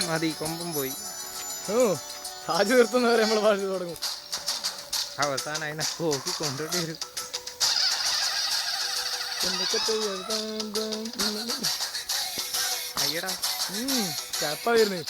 മതി, കൊമ്പും പോയി. സാജ് തീർത്തുന്നവരെ നമ്മൾ പാടി തുടങ്ങും. അവസാനം അതിനെ പോക്കി കൊണ്ടുപോയി വരും. അയ്യടാ ചപ്പ വരുന്നേ